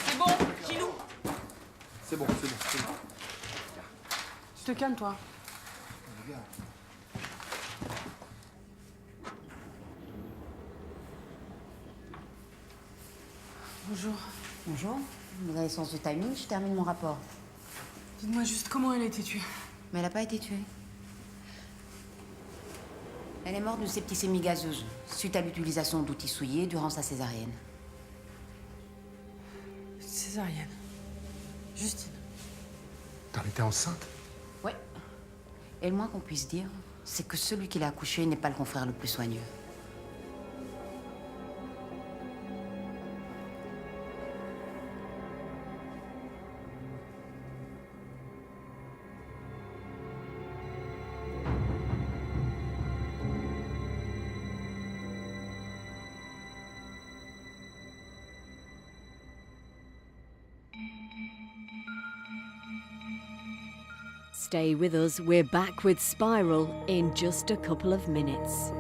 C'est bon, Gilou. C'est bon, c'est bon, c'est bon. Tu te calmes, toi. Bonjour. Bonjour. Vous avez sens du timing, je termine mon rapport. Dites-moi juste comment elle a été tuée. Mais elle n'a pas été tuée. Elle est morte de septicémie gazeuse, suite à l'utilisation d'outils souillés durant sa césarienne. Césarienne. Justine. T'en étais enceinte? Ouais. Et le moins qu'on puisse dire, c'est que celui qui l'a accouchée n'est pas le confrère le plus soigneux. Stay with us, we're back with Spiral in just a couple of minutes.